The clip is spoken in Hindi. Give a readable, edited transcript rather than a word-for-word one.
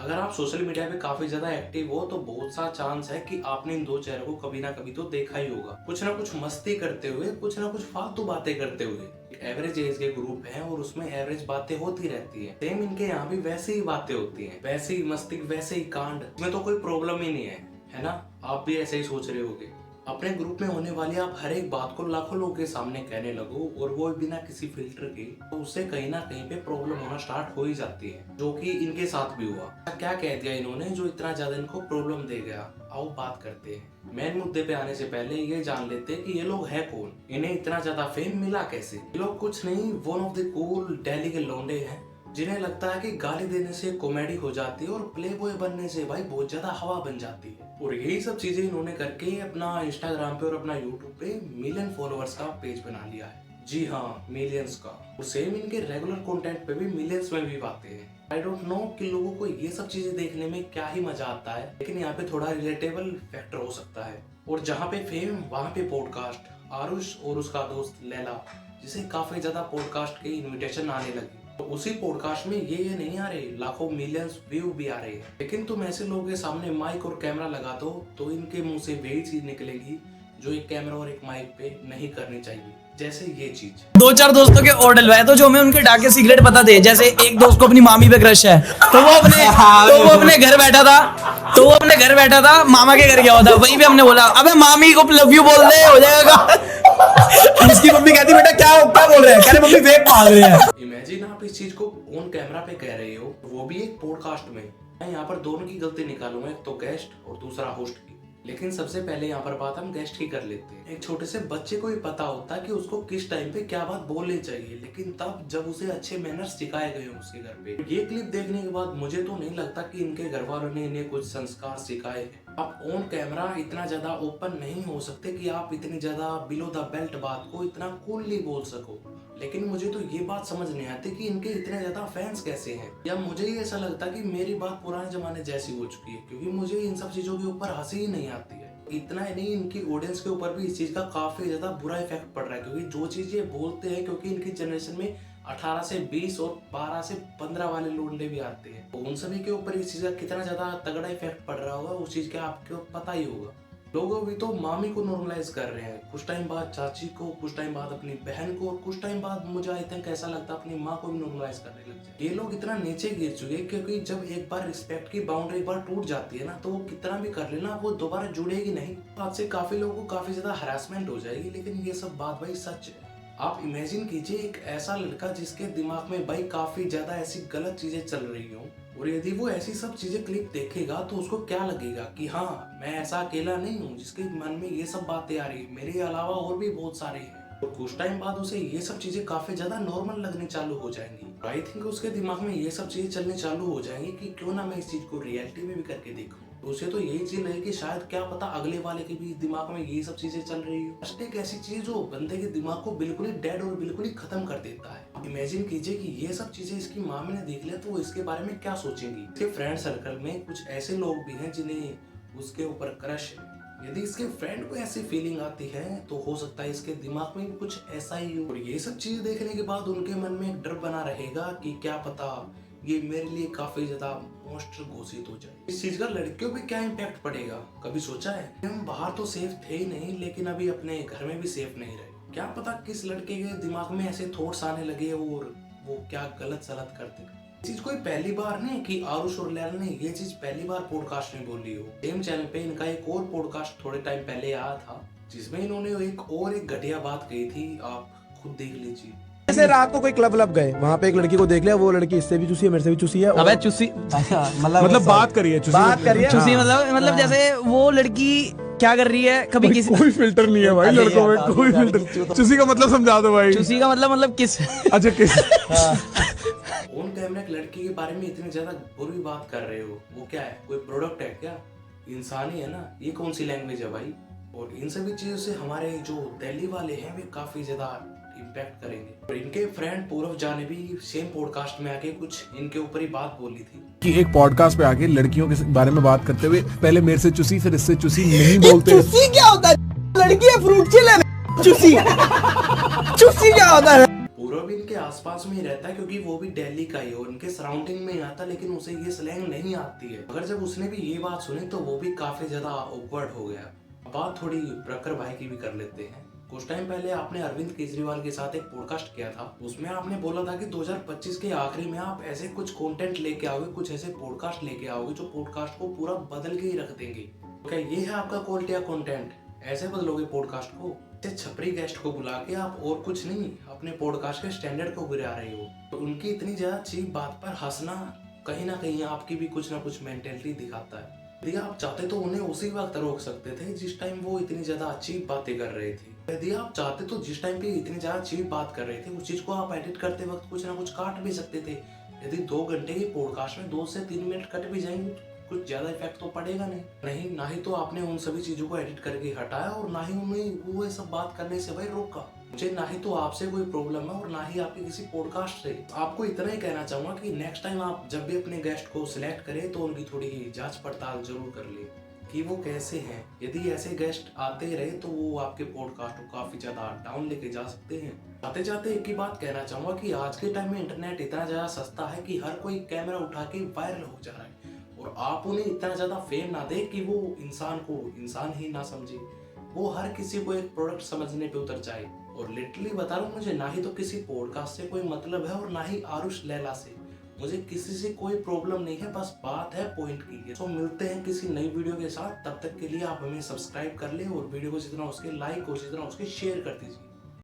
अगर आप सोशल मीडिया पे काफी ज्यादा एक्टिव हो तो बहुत सा चांस है कि आपने इन दो चेहरों को कभी ना कभी तो देखा ही होगा, कुछ ना कुछ मस्ती करते हुए, कुछ ना कुछ फालतू बातें करते हुए। एक एवरेज एज के ग्रुप है और उसमें एवरेज बातें होती रहती है। सेम इनके यहाँ भी वैसे ही बातें होती हैं, वैसे ही मस्ती, वैसे ही कांड, इसमें तो कोई प्रॉब्लम ही नहीं है ना। आप भी ऐसे ही सोच रहे होगे। अपने ग्रुप में होने वाली आप हर एक बात को लाखों लोगों के सामने कहने लगो और वो बिना किसी फिल्टर के, तो उससे कहीं ना कहीं पे प्रॉब्लम होना स्टार्ट हो ही जाती है, जो कि इनके साथ भी हुआ। क्या कह दिया इन्होंने जो इतना ज्यादा इनको प्रॉब्लम दे गया? आओ बात करते हैं। मेन मुद्दे पे आने से पहले ये जान लेते हैं कि ये लोग है कौन, इन्हें इतना ज्यादा फेम मिला कैसे। ये लोग कुछ नहीं, one of the cool Delhi के लौंडे हैं जिन्हें लगता है कि गाली देने से कॉमेडी हो जाती है और प्ले बॉय बनने से भाई बहुत ज्यादा हवा बन जाती है। और यही सब चीजें इन्होंने करके अपना इंस्टाग्राम पे और अपना यूट्यूब पे मिलियन फॉलोअर्स का पेज बना लिया है। जी हाँ, मिलियंस का। और सेम इनके रेगुलर कंटेंट पे भी मिलियंस में भी आते हैं। आई डोंट नो कि लोगों को ये सब चीजें देखने में क्या ही मजा आता है, लेकिन यहाँ पे थोड़ा रिलेटेबल फैक्टर हो सकता है। और जहाँ पे फेम वहाँ पे पॉडकास्ट। आरुष और उसका दोस्त लैला, जिसे काफी ज्यादा पॉडकास्ट के इन्विटेशन आने लगे, तो उसी पॉडकास्ट में ये नहीं आ रहे, लाखों मिलियंस व्यू भी आ रहे हैं। लेकिन तुम ऐसे लोगों के सामने माइक और कैमरा लगा दो तो इनके मुंह से वही चीज निकलेगी जो एक कैमरा और एक माइक पे नहीं करनी चाहिए, जैसे ये चीज। दो चार दोस्तों के और डलवाए तो जो हमें उनके डाके सीक्रेट पता थे। जैसे एक दोस्त को अपनी मामी पे क्रश है, तो वो अपने घर बैठा था, मामा के घर गया हुआ था। वहीं पे हमने बोला अबे मामी को लव यू बोल दे, हो जाएगा। उसकी मम्मी कहती बेटा क्या बोल रहे हैं, कह रहे मम्मी वेप मांग रहे हैं। इमेजिन आप इस चीज को ऑन कैमरा पे कह रहे हो, वो भी एक पॉडकास्ट में। मैं यहाँ पर दोनों की गलती निकालूंगा, एक तो गेस्ट और दूसरा होस्ट की। लेकिन सबसे पहले यहाँ पर बात हम गेस्ट की कर लेते हैं। एक छोटे से बच्चे को ही पता होता है कि उसको किस टाइम पे क्या बात बोलनी चाहिए, लेकिन तब जब उसे अच्छे मैनर्स सिखाए गए उसके घर पे। ये क्लिप देखने के बाद मुझे तो नहीं लगता कि इनके घर वालों ने इन्हें कुछ संस्कार सिखाए हैं। आप ऑन कैमरा इतना ज्यादा ओपन नहीं हो सकते कि आप इतनी ज्यादा बिलो द बेल्ट बात को इतना कूलली बोल सको। लेकिन मुझे तो ये बात समझ नहीं आती कि इनके इतने ज्यादा फैंस कैसे हैं, या मुझे ही ऐसा लगता कि मेरी बात पुराने जमाने जैसी हो चुकी है, क्योंकि मुझे इन सब चीजों के ऊपर हंसी ही नहीं आती है। इतना ही नहीं, इनकी ऑडियंस के ऊपर भी इस चीज का काफी ज्यादा बुरा इफेक्ट पड़ रहा है, क्योंकि जो चीज ये बोलते हैं, क्योंकि इनकी जनरेशन में 18 से 20 और 12 से 15 वाले लोंडे भी आते हैं, तो उन सभी के ऊपर इस चीज का कितना ज्यादा तगड़ा इफेक्ट पड़ रहा होगा उस चीज का आपको पता ही होगा। लोग अभी तो मामी को नॉर्मलाइज कर रहे हैं, कुछ टाइम बाद चाची को, कुछ टाइम बाद अपनी बहन को, और कुछ टाइम बाद मुझे आई थिंक ऐसा लगता है अपनी माँ को भी नॉर्मलाइज करने लग जाए। ये लोग इतना नीचे गिर चुके हैं क्योंकि जब एक बार रिस्पेक्ट की बाउंड्री एक बार टूट जाती है ना, तो वो कितना भी कर लेना वो दोबारा जुड़ेगी नहीं। आज से काफी लोगों को काफी ज्यादा हरासमेंट हो जाएगी। लेकिन ये सब बात भाई सच है। आप इमेजिन कीजिए एक ऐसा लड़का जिसके दिमाग में भाई काफी ज्यादा ऐसी गलत चीजें चल रही हो, और यदि वो ऐसी सब चीजें क्लिप देखेगा तो उसको क्या लगेगा कि हाँ, मैं ऐसा अकेला नहीं हूँ जिसके मन में ये सब बातें आ रही, मेरे अलावा और भी बहुत सारे हैं। और कुछ टाइम बाद उसे ये सब चीजें काफी ज्यादा नॉर्मल लगने चालू हो जाएंगी। आई थिंक उसके दिमाग में ये सब चीजें चलने चालू हो जाएंगी कि क्यों ना मैं इस चीज को रियलिटी में भी करके देखूं। तो उसे तो यही चीज लगे कि शायद क्या पता अगले वाले के भी दिमाग में ये सब चीजें चल रही हो। एक ऐसी चीज जो बंदे के दिमाग को बिल्कुल ही डेड और बिल्कुल ही खत्म कर देता है। इमेजिन कीजिए कि ये सब चीजें इसकी मामी ने देख लिया तो वो इसके बारे में क्या सोचेंगी। इसके फ्रेंड सर्कल में कुछ ऐसे लोग भी हैं जिन्हें उसके ऊपर क्रश है। यदि इसके फ्रेंड को ऐसी फीलिंग आती है तो हो सकता है इसके दिमाग में भी कुछ ऐसा ही हो। और ये सब चीज देखने के बाद उनके मन में एक डर बना रहेगा कि क्या पता ये मेरे लिए काफी ज्यादा मॉन्स्टर घोषित हो जाए। इस चीज का लड़कियों पे क्या इम्पैक्ट पड़ेगा, कभी सोचा है? हम बाहर तो सेफ थे ही नहीं, लेकिन अभी अपने घर में भी सेफ नहीं रहे। क्या पता किस लड़के के दिमाग में ऐसे थॉट्स आने लगे और वो क्या गलत सलत करते। चीज कोई पहली बार नहीं कि आरुष और लैला ने ये चीज पहली बार पॉडकास्ट में बोली हो। सेम चैनल पे इनका एक और पॉडकास्ट थोड़े टाइम पहले आया था जिसमें इन्होंने एक घटिया बात कही थी, आप खुद देख लीजिए। जैसे रात को कोई क्लब गए, वहाँ पे एक लड़की को देख लिया, वो लड़की इससे भी चूसी है, मेरे से भी चूसी है। अबे चूसी मतलब बात करिए चूसी मतलब जैसे वो लड़की क्या कर रही है, कभी किसी कोई फिल्टर नहीं है भाई लड़कों में, कोई फिल्टर। चूसी का मतलब समझा दो भाई। चूसी का मतलब किस अच्छा किस ऑन कैमरा एक लड़की के बारे में इतनी ज्यादा बुरी बात कर रहे हो, वो क्या है, कोई प्रोडक्ट है क्या? इंसान ही है ना, ये कौन सी लैंग्वेज है भाई? और इन सभी चीजों से हमारे जो दिल्ली वाले हैं वे काफी ज्यादा इम्पैक्ट करेंगे। और इनके फ्रेंड पूरव झा ने भी सेम पॉडकास्ट में आके कुछ इनके ऊपर ही बात बोली थी कि एक पॉडकास्ट पे आके लड़कियों के बारे में बात करते हुए पहले मेरे से चूसी फिर इससे चूसी नहीं बोलते। चूसी क्या होता है? लड़की है, फ्रूट चिल है। चूसी चूसी क्या होता है? पूरव भी इनके आसपास में ही रहता है, क्योंकि वो भी दिल्ली का ही है, उनके सराउंडिंग में ही आता, लेकिन उसे ये स्लैंग नहीं आती है। मगर जब उसने भी ये बात सुनी तो वो भी काफी ज्यादा ऑकवर्ड हो गया। बात थोड़ी प्रखर भाई की भी कर लेते हैं। कुछ टाइम पहले आपने अरविंद केजरीवाल के साथ एक पॉडकास्ट किया था, उसमें आपने बोला था कि 2025 के आखिरी में आप ऐसे कुछ कंटेंट लेके आओगे, कुछ ऐसे पॉडकास्ट लेके आओगे जो पॉडकास्ट को पूरा बदल के ही रख देंगे। क्या ये है आपका क्वालिटी या कंटेंट? ऐसे बदलोगे पॉडकास्ट को? छपरी गेस्ट को बुला के आप और कुछ नहीं अपने पॉडकास्ट के स्टैंडर्ड को गिरा रहे हो। तो उनकी इतनी ज्यादा चीप बात पर हंसना कहीं ना कहीं आपकी भी कुछ ना कुछ मेंटेलिटी दिखाता है। यदि आप चाहते तो उन्हें उसी वक्त रोक सकते थे जिस टाइम वो इतनी ज्यादा चीप बातें कर रहे थे। यदि आप चाहते तो जिस टाइम पे इतनी ज्यादा चीप बात कर रहे थे उस चीज को आप एडिट करते वक्त कुछ ना कुछ काट भी सकते थे। यदि 2 घंटे की पॉडकास्ट में 2 से 3 मिनट कट भी जाएंगे कुछ ज्यादा इफेक्ट तो पड़ेगा नहीं। ना ही तो आपने उन सभी चीजों को एडिट करके हटाया और ना ही उन्हें वो सब बात करने से भाई रोका। मुझे ना ही तो आपसे कोई प्रॉब्लम है और ना ही आपके किसी पॉडकास्ट से। आपको इतना ही कहना चाहूंगा कि नेक्स्ट टाइम आप जब भी अपने गेस्ट को सिलेक्ट करें तो उनकी थोड़ी जांच पड़ताल जरूर कर ले कि वो कैसे हैं। यदि ऐसे गेस्ट आते रहे तो वो आपके पॉडकास्ट को काफी ज्यादा डाउन लेके जा सकते हैं। आते जाते एक ही बात कहना चाहूंगा कि आज के टाइम में इंटरनेट इतना ज्यादा सस्ता है कि हर कोई कैमरा उठा के वायरल हो जा रहा है और आप उन्हें इतना ज्यादा फेम ना दे कि वो इंसान को इंसान ही ना समझे, वो हर किसी को एक प्रोडक्ट समझने पे उतर जाए। और लिटरली बता रहा हूँ, मुझे ना ही तो किसी पॉडकास्ट से कोई मतलब है और ना ही आरुष लैला से। मुझे किसी से कोई प्रॉब्लम नहीं है, बस बात है पॉइंट की। तो मिलते हैं किसी नई वीडियो के साथ, तब तक के लिए आप हमें सब्सक्राइब कर ले और वीडियो को जितना उसके लाइक हो जितना उसके शेयर कर दीजिए।